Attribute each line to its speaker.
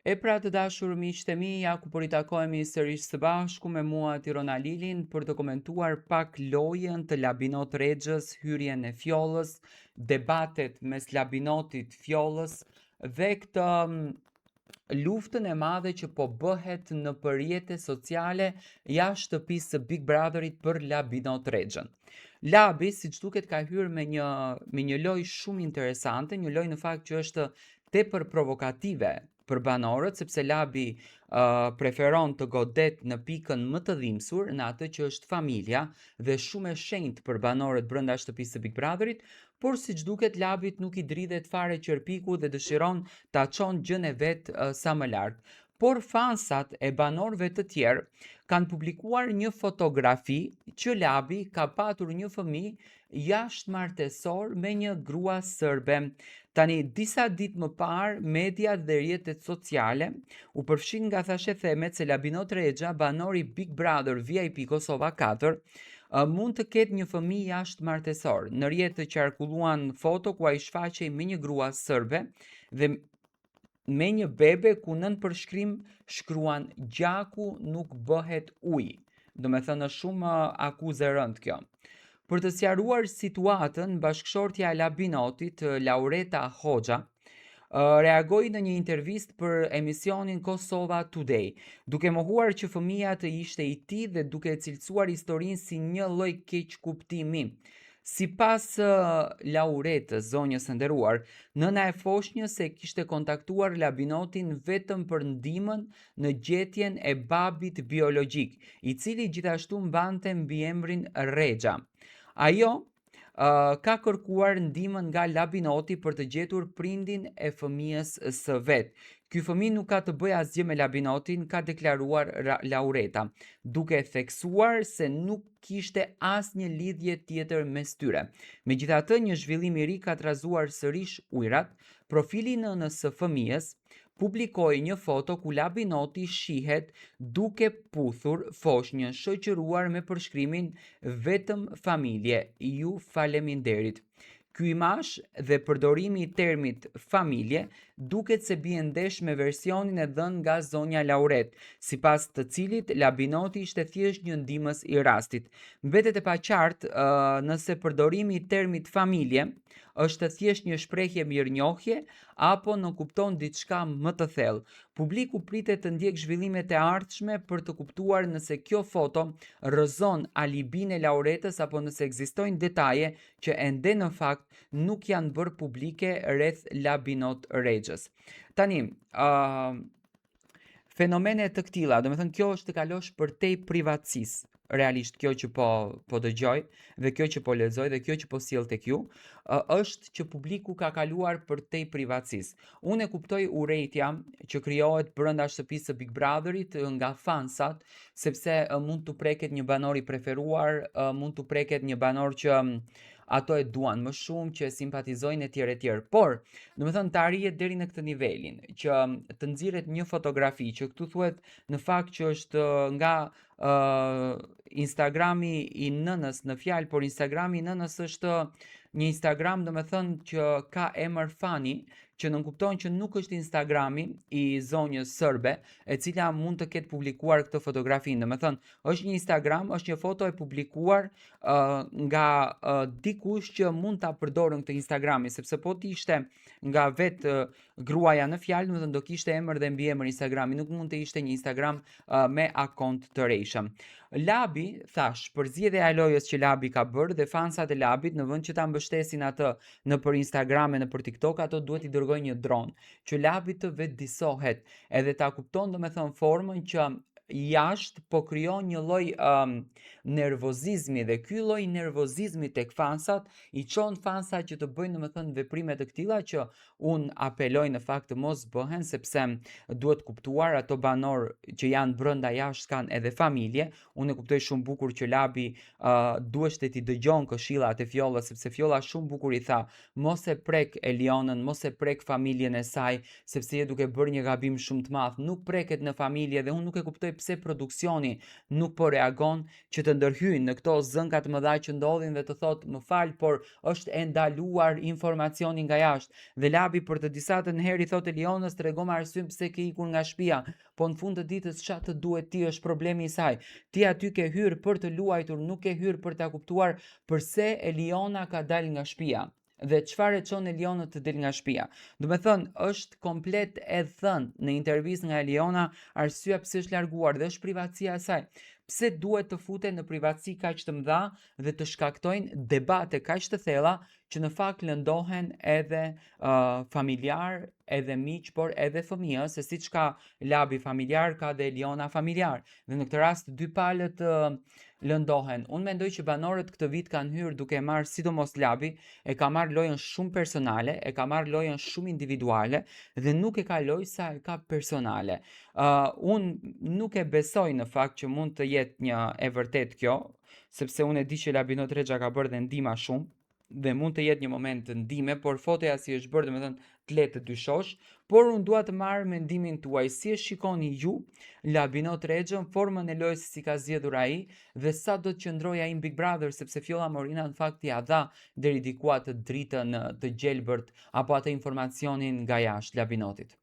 Speaker 1: E pra të dashur miqtë e mi, ja ku po ritakohemi sërish së bashku me mua Tirona Lilin për të komentuar pak lojën të Labinot Rexhës, hyrjen e Fjollës, debatet mes Labinotit Fjollës dhe këtë luftën e madhe që po bëhet në përrjete sociale jashtë shtëpisë së Big Brotherit për Labinot Rexhën. Labi, siç duket, ka hyrë me një lojë shumë interesante, një lojë në fakt që është tepër provokative për banorët, sepse Labi preferon të godet në pikën më të dhimbsur, në atë që është familja dhe shumë e shenjtë për banorët brenda shtëpisë së Big Brotherit, por siç duket Labit nuk i dridhet fare qërpiku dhe dëshiron ta çon gjën e vet sa më lart. Por fansat e banorëve të tjerë kanë publikuar një fotografi që Labi ka patur një fëmijë jashtëmartesor me një grua sërbe. Tani, disa ditë më parë, media dhe rrjetet sociale u përfshin nga thashe themet se Labinot Rexha, banori Big Brother VIP Kosova 4, mund të ketë një fëmijë jashtëmartesor. Në rrjet të qarkulluan foto ku ai shfaqej me një grua sërbe dhe me një bebe ku nën përshkrim shkruan gjaku nuk bëhet ujë. Do me thënë shumë akuzë rënd kjo. Për të sqaruar situatën, bashkëshortja e Labinotit, Laureta Hoxha, reagoi në një intervistë për emisionin Kosova Today, duke mohuar që fëmia të ishte i tij dhe duke cilësuar historinë si një lloj keqkuptimi. Sipas Lauretës, zonjës së nderuar, nëna e foshnjës e kishte kontaktuar Labinotin vetëm për ndihmën në gjetjen e babit biologjik, i cili gjithashtu mbante mbiemrin Rexha. Ajo ka kërkuar ndihmën nga Labinoti për të gjetur prindin e fëmijës së vet. Ky fëmijë nuk ka të bëjë asgjë me Labinotin, ka deklaruar Laureta, duke theksuar se nuk kishte asnjë lidhje tjetër mes tyre. Megjithatë, një zhvillim i ri ka trazuar sërish ujërat. Profili nënës së fëmijës publikoi një foto ku Labinoti shihet duke puthur foshnjën, shoqëruar me përshkrimin vetëm familje, ju faleminderit. Ky imazh dhe përdorimi i termit familje duket se bie ndesh me versionin e dhënë nga zonja Lauret, sipas të cilit Labinoti ishte thjesht një ndihmës i rastit. Mbetet e paqartë nëse përdorimi i termit familje është thjesht një shprehje mirënjohje apo në kupton diçka më të thellë. Publiku pritet të ndjek zhvillimet e ardhshme për të kuptuar nëse kjo foto rrëzon alibin e Lauretës apo nëse ekzistojnë detaje që ende në fakt nuk janë bërë publike rreth Labinot Rexhës. Tani, fenomene të këtilla, do me thënë kjo është të kalosh përtej privatësisë. Realisht kjo që po dëgjoj dhe kjo që po lexoj dhe kjo që po sjell tek ju, është që publiku ka kaluar përtej privatësisë. Unë e kuptoj urrejtja që krijohet brenda shtëpisë së Big Brotherit nga fansat, sepse mund të preket një banor i preferuar, mund të preket një banor që ato e duan më shumë, që simpatizojnë etj etj. Por, do të thënë të arrihet deri në këtë nivelin që të nxirret një fotografi që këtu thuhet në fakt që është nga Instagrami i nënës në fjalë, por Instagrami i nënës është një Instagram, do me thënë që ka emër Fani, që nënkupton që nuk është Instagrami i zonjës sërbe, e cila mund të ketë publikuar këtë fotografi. Do me thënë, është një Instagram, është një foto e publikuar nga dikush që mund ta përdorën këtë Instagrami, sepse po të ishte nga vetë gruaja në fjalë, do të thënë do kishte emër dhe mbiemër Instagrami, nuk mund të ishte një Instagram me akont të rejshëm. Labi, thash, për zgjedhja e lojës që Labi ka bërë dhe fansat e Labit në vend që ta mbështesin atë në për Instagram e në për TikTok, ato duhet i dërgojnë një dron që Labi të vetëdijsohet edhe ta kupton, do me thënë, formën që jashtë po krijon një lloj nervozizmi dhe ky lloj nervozizmi tek fansat i çon fansat që të bëjnë domethënë veprime të këtilla që un apeloj në fakt të mos bëhen, sepse duhet kuptuar ato banor që janë brenda jashtë kanë edhe familje. Unë e kuptoj shumë bukur që Labi duhet t'i dëgjon këshillat e Fjollës, sepse Fjolla shumë bukur i tha mos e prek Elionën, mos e prek familjen e saj, sepse je duke bërë një gabim shumë të madh. Nuk preket në familje dhe unë nuk e kuptoj pse produksioni nuk po reagon që të ndërhyjnë në këto zënka të mëdha që ndodhin dhe të thotë më fal, por është e ndaluar informacioni nga jashtë. Dhe Labi për të disa të herë i thotë Elionës tregom arsyeën pse ke ikur nga shtëpia, po në fund të ditës ç'a të duhet ti është problemi i saj. Ti aty ke hyrë për të luajtur, nuk ke hyrë për ta kuptuar pse Eliona ka dalë nga shtëpia dhe çfarë e çon Elionën të del nga shtëpia. Do me thënë, është komplet e thënë në intervistë nga Eliona arsyeja pse është larguar dhe është privatësia e saj. Pse duhet të futen në privatësi kaq të mëdha dhe të shkaktojnë debate kaq të thella që në fakt lëndohen edhe familjar, edhe miq, por edhe fëmijë, se siç ka Labi familjar, ka dhe Eliona familjar. Dhe në këtë rast dy palët lëndohen. Unë mendoj që banorët këtë vit kanë hyrë duke marrë, sidomos Labi, e ka marrë lojën shumë personale, e ka marrë lojën shumë individuale dhe nuk e ka lojë sa e ka personale. Unë nuk e besoj në fakt që mund të jetë një e vërtet kjo, sepse unë e di që Labino Tregja ka bërë dhe ndima shumë, dhe mund të jetë një moment të ndime, por fotoja si është bërë, domethënë të letë të dyshosh, por unë dua të marrë mendimin tuaj, si e shikoni ju Labino Tregjën, formën e lojës si ka zgjedhur ai dhe sa do të qëndrojë ai në Big Brother, sepse Fjolla Morina në fakt ja dha deri diku atë dritën të gjelbërt apo atë informacionin nga jashtë Labinotit.